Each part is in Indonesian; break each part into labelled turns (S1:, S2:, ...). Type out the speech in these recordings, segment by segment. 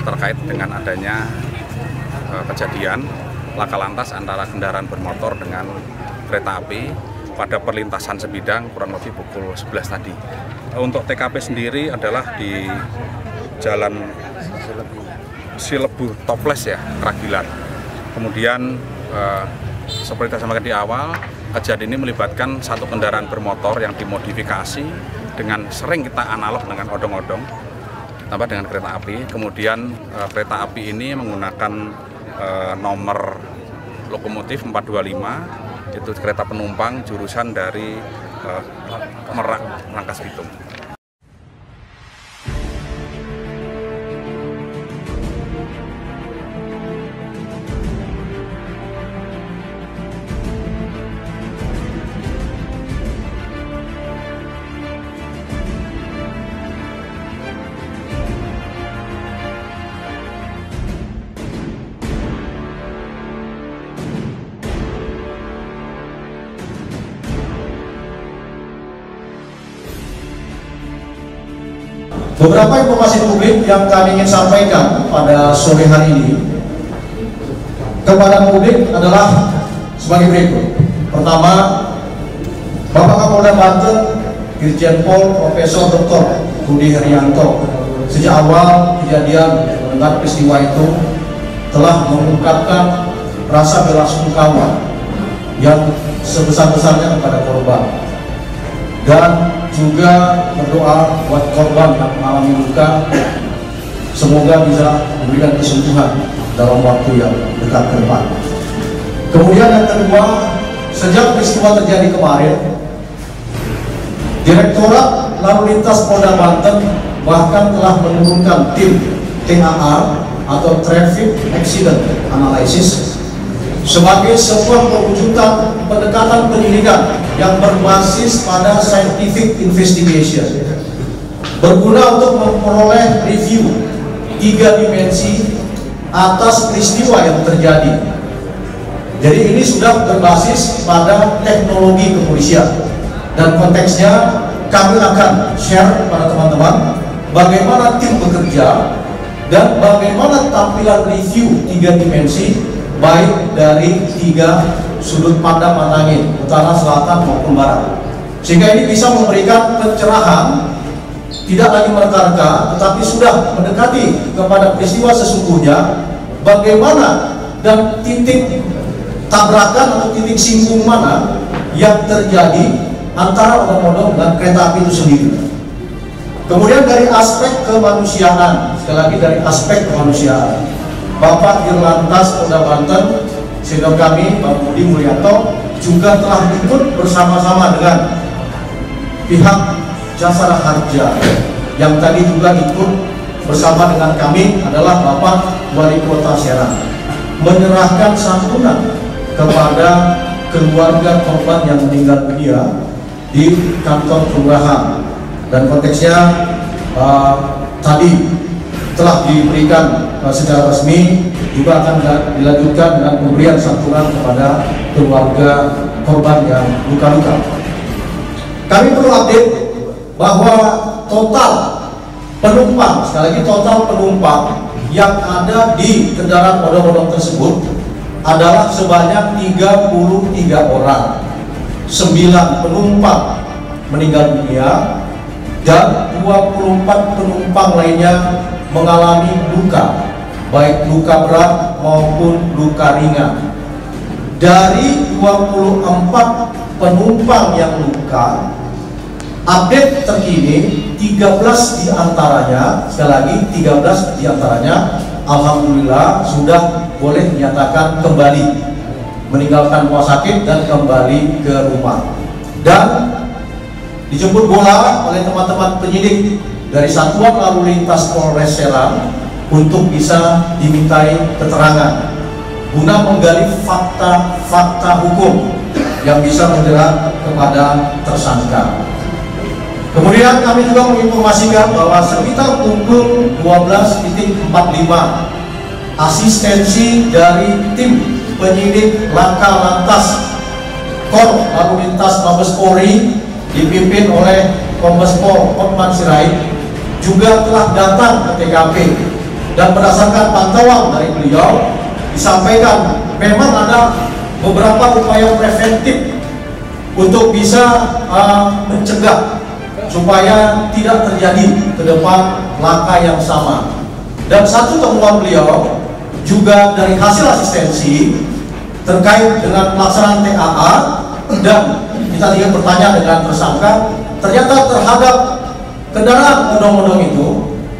S1: terkait dengan adanya kejadian laka lantas antara kendaraan bermotor dengan kereta api pada perlintasan sebidang kurang lebih pukul 11 tadi. Untuk TKP sendiri adalah di Jalan Silebu Toples ya, Kragilan. Kemudian seperti saya sampaikan di awal, kejadian ini melibatkan satu kendaraan bermotor yang dimodifikasi dengan sering kita analog dengan odong-odong tambah dengan kereta api. Kemudian kereta api ini menggunakan nomor lokomotif 425, itu kereta penumpang jurusan dari Merak, Rangkas Bitung.
S2: Beberapa informasi publik yang kami ingin sampaikan pada sore hari ini kepada publik adalah sebagai berikut. Pertama, Bapak Kapolda Banten, Dirjen Pol Profesor Dr. Budi Herianto, sejak awal kejadian mendengar peristiwa itu telah mengungkapkan rasa belasungkawa yang sebesar-besarnya kepada korban, dan juga berdoa buat korban yang mengalami luka, semoga bisa memberikan kesembuhan dalam waktu yang dekat ke depan. Kemudian yang kedua, sejak peristiwa terjadi kemarin, Direktorat Lalu Lintas Polda Banten bahkan telah menurunkan tim TAA atau Traffic Accident Analysis sebagai sebuah perwujudan pendekatan penyidikan yang berbasis pada scientific investigation, berguna untuk memperoleh review 3 dimensi atas peristiwa yang terjadi. Jadi ini sudah berbasis pada teknologi kepolisian, dan konteksnya kami akan share kepada teman-teman bagaimana tim bekerja dan bagaimana tampilan review 3 dimensi baik dari 3 sudut pandang mata angin, utara, selatan maupun barat, sehingga ini bisa memberikan pencerahan, tidak lagi menerka-reka, tetapi sudah mendekati kepada peristiwa sesungguhnya, bagaimana dan titik tabrakan atau titik singgung mana yang terjadi antara odong-odong dan kereta api itu sendiri. Kemudian dari aspek kemanusiaan, sekali lagi dari aspek kemanusiaan, Bapak Dirlantas Polda Banten, senior kami, Pak Budi Mulyanto, juga telah ikut bersama-sama dengan pihak Jasara Harja, yang tadi juga ikut bersama dengan kami adalah Bapak Wali Kota Serang, menyerahkan santunan kepada keluarga korban yang meninggal dunia di kantor kelurahan, dan konteksnya tadi telah diberikan secara resmi, juga akan dilanjutkan dengan pemberian santunan kepada keluarga korban yang luka-luka. Kami perlu update bahwa total penumpang, sekali lagi total penumpang yang ada di kendaraan odong-odong tersebut adalah sebanyak 33 orang. 9 penumpang meninggal dunia dan 24 penumpang lainnya mengalami luka, baik luka berat maupun luka ringan. Dari 24 penumpang yang luka, update terkini 13 diantaranya, sekali lagi 13 diantaranya, alhamdulillah sudah boleh dinyatakan kembali meninggalkan rumah sakit dan kembali ke rumah, dan dijemput bola oleh teman-teman penyidik dari Satuan Lalu Lintas Polres Serang untuk bisa dimintai keterangan guna menggali fakta-fakta hukum yang bisa menjerat kepada tersangka. Kemudian kami juga menginformasikan bahwa sekitar pukul 12.45 asistensi dari tim penyidik laka lantas Kor Lalu Lintas Mabes Polri dipimpin oleh Kombes Pol Hotman Sirait juga telah datang ke TKP dan berdasarkan pantauan dari beliau disampaikan memang ada beberapa upaya preventif untuk bisa mencegah supaya tidak terjadi ke depan laka yang sama. Dan satu temuan beliau juga dari hasil asistensi terkait dengan pelaksanaan TAA, dan kita tinggal bertanya dengan tersangka, ternyata terhadap kendaraan odong-odong itu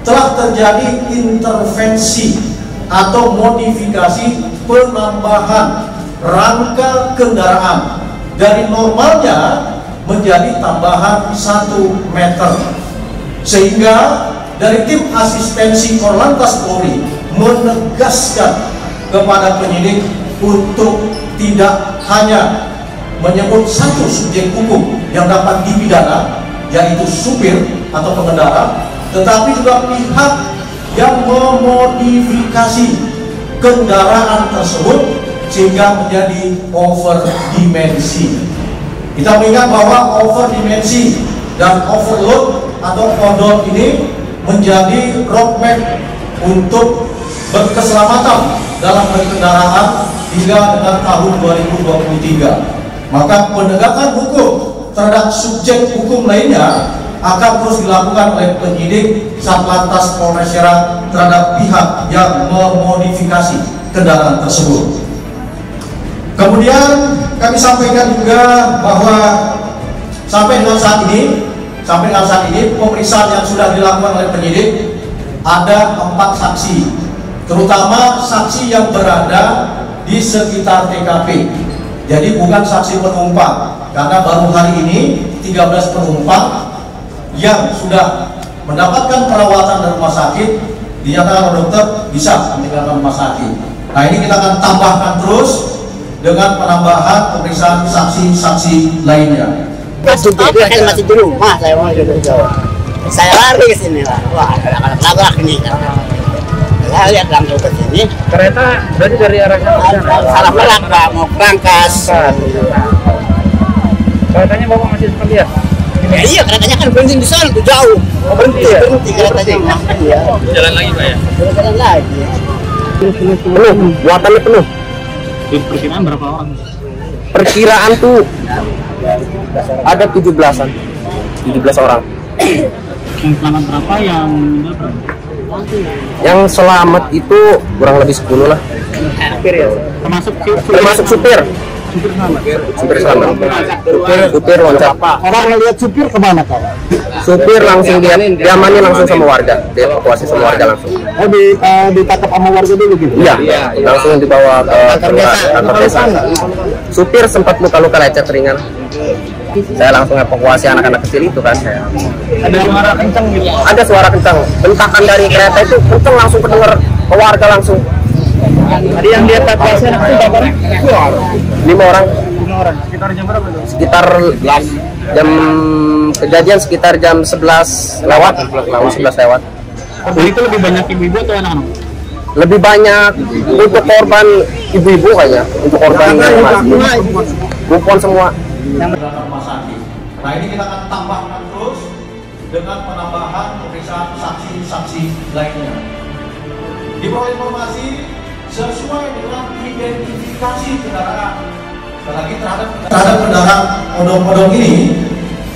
S2: telah terjadi intervensi atau modifikasi penambahan rangka kendaraan dari normalnya menjadi tambahan 1 meter, sehingga dari tim asistensi Korlantas Polri menegaskan kepada penyidik untuk tidak hanya menyebut satu subjek hukum yang dapat dipidana, yaitu supir atau pengendara, tetapi juga pihak yang memodifikasi kendaraan tersebut sehingga menjadi overdimensi. Kita mengingat bahwa overdimensi dan overload atau odol ini menjadi roadmap untuk berkeselamatan dalam berkendaraan hingga dengan tahun 2023. Maka penegakan hukum terhadap subjek hukum lainnya akan terus dilakukan oleh penyidik Satlantas Polres Serang terhadap pihak yang memodifikasi kendaraan tersebut. Kemudian kami sampaikan juga bahwa sampai dengan saat ini pemeriksaan yang sudah dilakukan oleh penyidik ada 4 saksi, terutama saksi yang berada di sekitar TKP. Jadi bukan saksi penumpang, karena baru hari ini 13 penumpang yang sudah mendapatkan perawatan di rumah sakit dinyatakan oleh dokter bisa meninggalkan rumah sakit. Nah, ini kita akan tambahkan terus dengan penambahan pemeriksaan saksi-saksi lainnya.
S3: Supir kan masih di rumah, saya mau jauh. Saya lari ke sini lah. Wah, ada nabrak ini. Saya lihat langsung ke sini.
S4: Kereta berarti dari arah sana?
S3: Salah belak, Pak, mau Rangkas.
S4: Keretanya bapak masih sempat lihat?
S3: Ya, iya, keretanya kan berhenti di sana tuh jauh. Berhenti keretanya. Iya.
S4: Jalan lagi Pak ya?
S3: Jalan lagi.
S5: Penuh, muatannya penuh.
S4: Perkiraan berapa orang?
S5: Perkiraan tuh ada 17-an, 17 orang.
S4: Yang selamat berapa, yang meninggal berapa?
S5: Yang selamat itu kurang lebih 10 lah.
S4: Hampir ya?
S5: Termasuk supir.
S4: Supir selamat?
S5: Supir selamat. Supir loncat.
S2: Orang melihat supir kemana kau?
S5: Supir langsung diamanin langsung sama warga, dievakuasi sama warga langsung.
S2: Oh, ditangkap sama warga dulu gitu?
S5: Iya, langsung dibawa ke kantor desa. Supir sempat luka-luka lecet ringan. Saya langsung evakuasi anak-anak kecil itu kan.
S4: Ada suara kencang gitu?
S5: Ada suara kencang, bentakan dari kereta itu kencang, langsung kedengar ke warga langsung.
S4: Tadi yang dia evakuasi anak itu berapa?
S5: 5 orang.
S4: 5 orang. Sekitar jam berapa itu?
S5: Sekitar jam kejadian sekitar jam 11 lewat. Jam 11 lewat.
S4: Jadi itu lebih banyak ibu-ibu atau anak-anak?
S5: Lebih banyak untuk korban ibu-ibu kayaknya, untuk korban perempuan semua.
S2: Rumah sakit. Nah, ini kita akan tambahkan terus dengan penambahan pemeriksaan saksi-saksi lainnya. Diperoleh informasi sesuai dengan identifikasi kendaraan. Sekali lagi terhadap kendaraan odong-odong ini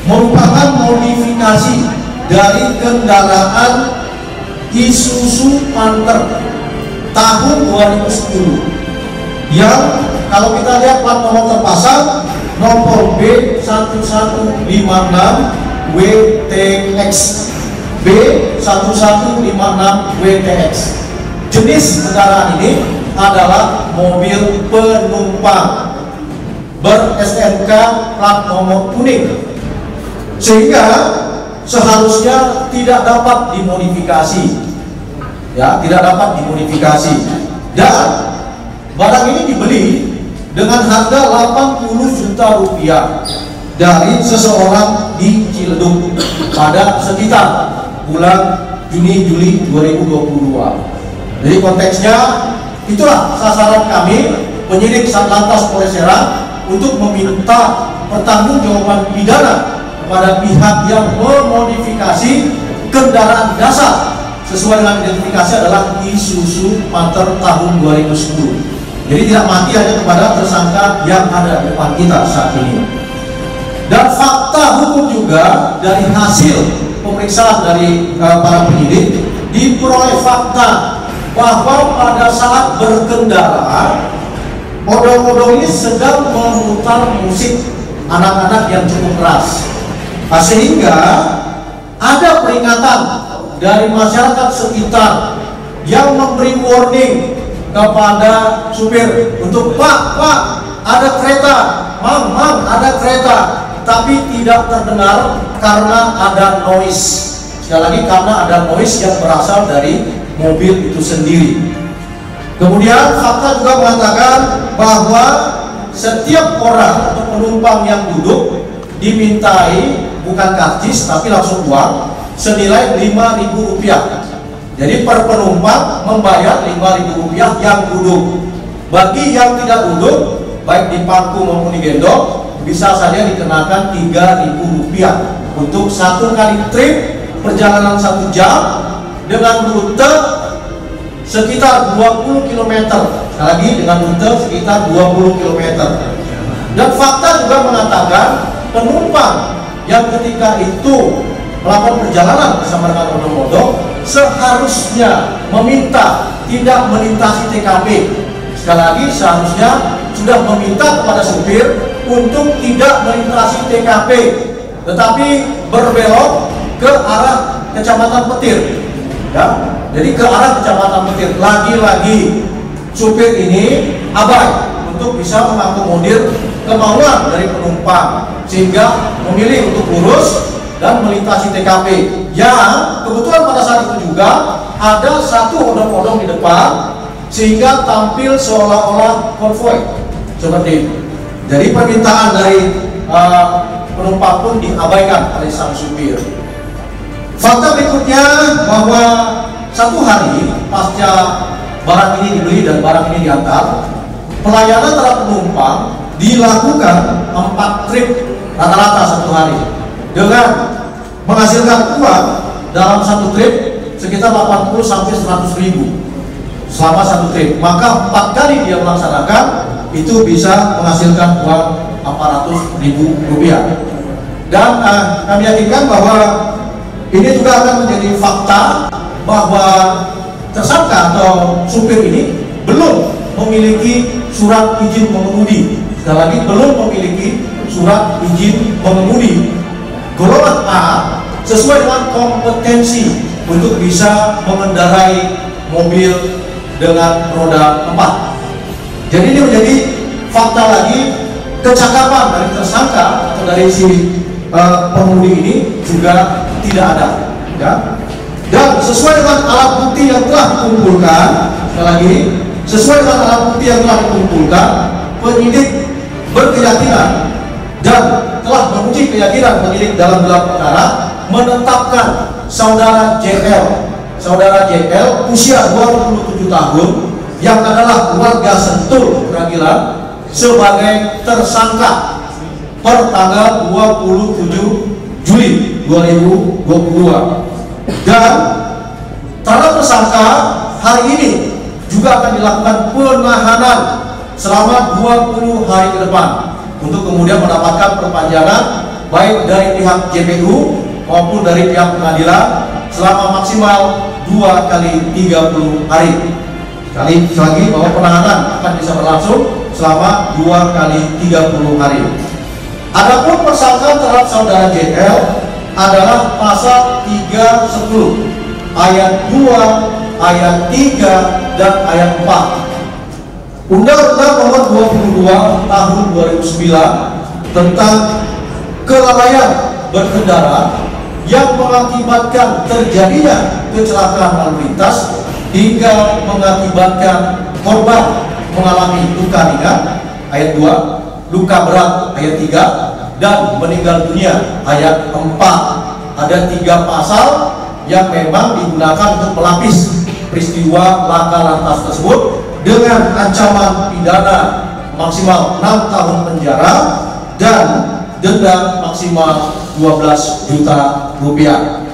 S2: merupakan modifikasi dari kendaraan Isuzu Panther tahun 2010 yang kalau kita lihat plat nomor terpasang nomor B1156WTX B1156WTX. Jenis kendaraan ini adalah mobil penumpang ber-STNK plat nomor kuning, sehingga seharusnya tidak dapat dimodifikasi, ya, tidak dapat dimodifikasi. Dan barang ini dibeli dengan harga 80 juta rupiah dari seseorang di Ciledug pada sekitar bulan Juni-Juli 2022. Jadi konteksnya itulah sasaran kami penyidik Satlantas Polres Serang untuk meminta pertanggungjawaban pidana kepada pihak yang memodifikasi kendaraan dasar sesuai dengan identifikasi adalah Isuzu Panther tahun 2010. Jadi tidak mati hanya kepada tersangka yang ada di depan kita saat ini. Dan fakta hukum juga dari hasil pemeriksaan dari para penyidik diperoleh fakta bahwa pada saat berkendara odong-odong ini sedang memutar musik anak-anak yang cukup keras. Nah, sehingga ada peringatan dari masyarakat sekitar yang memberi warning kepada supir untuk Pak, ada kereta, Mam, ada kereta, tapi tidak terdengar karena ada noise. Sekali lagi, karena ada noise yang berasal dari mobil itu sendiri. Kemudian fakta juga mengatakan bahwa setiap orang atau penumpang yang duduk dimintai bukan karcis tapi langsung uang senilai Rp5.000. Jadi per penumpang membayar Rp5.000 yang duduk. Bagi yang tidak duduk, baik di pangku maupun di gendong, bisa saja dikenakan Rp3.000 untuk satu kali trip perjalanan 1 jam dengan rute sekitar 20 km. Sekali lagi, dengan rute sekitar 20 km. Dan fakta juga mengatakan penumpang yang ketika itu melakukan perjalanan bersama dengan odong-odong seharusnya meminta tidak melintasi TKP. Sekali lagi, seharusnya sudah meminta kepada supir untuk tidak melintasi TKP, tetapi berbelok ke arah Kecamatan Petir, ya. Jadi ke arah Kecamatan Petir. Lagi-lagi supir ini abai untuk bisa mengakomodir kemauan dari penumpang, sehingga memilih untuk lurus dan melintasi TKP. Yang kebetulan pada saat itu juga ada satu odong-odong di depan, sehingga tampil seolah-olah konvoi seperti itu. Jadi permintaan dari penumpang pun diabaikan oleh sang supir. Fakta berikutnya bahwa 1 hari pasca barang ini dibeli dan barang ini diantar, pelayanan terhadap penumpang dilakukan 4 trip rata-rata 1 hari dengan menghasilkan uang dalam 1 trip sekitar 80 sampai 100 ribu selama 1 trip. Maka 4 kali dia melaksanakan itu bisa menghasilkan uang 400 ribu rupiah. Dan kami yakinkan bahwa ini juga akan menjadi fakta bahwa tersangka atau supir ini belum memiliki surat izin mengemudi. Sekali lagi, belum memiliki surat izin mengemudi golongan A sesuai dengan kompetensi untuk bisa mengendarai mobil dengan roda 4. Jadi ini menjadi fakta lagi, kecakapan dari tersangka atau dari si pengemudi ini juga tidak ada, ya. Dan sesuai dengan alat bukti yang telah dikumpulkan, sekali lagi, sesuai dengan alat bukti yang telah dikumpulkan, penyidik berkeyakinan dan telah menguji keyakinan penyidik dalam gelar perkara menetapkan saudara JL usia 27 tahun yang adalah warga Sentul, Ragilan, sebagai tersangka per tanggal 27 Juli 2022. Dan terhadap tersangka hari ini juga akan dilakukan penahanan selama 20 hari ke depan untuk kemudian mendapatkan perpanjangan baik dari pihak JPU maupun dari pihak pengadilan selama maksimal 2 kali 30 hari. Sekali lagi bahwa penahanan akan bisa berlangsung selama 2 kali 30 hari. Adapun persangkaan terhadap saudara JL adalah pasal 310 ayat 2, ayat 3 dan ayat 4 Undang-Undang Nomor 22 Tahun 2009 tentang kelalaian berkendara yang mengakibatkan terjadinya kecelakaan lalu lintas hingga mengakibatkan korban mengalami luka ringan ayat 2, luka berat ayat 3, dan meninggal dunia ayat 4. Ada 3 pasal yang memang digunakan untuk melapis peristiwa laka lantas tersebut dengan ancaman pidana maksimal 6 tahun penjara dan denda maksimal 12 juta rupiah.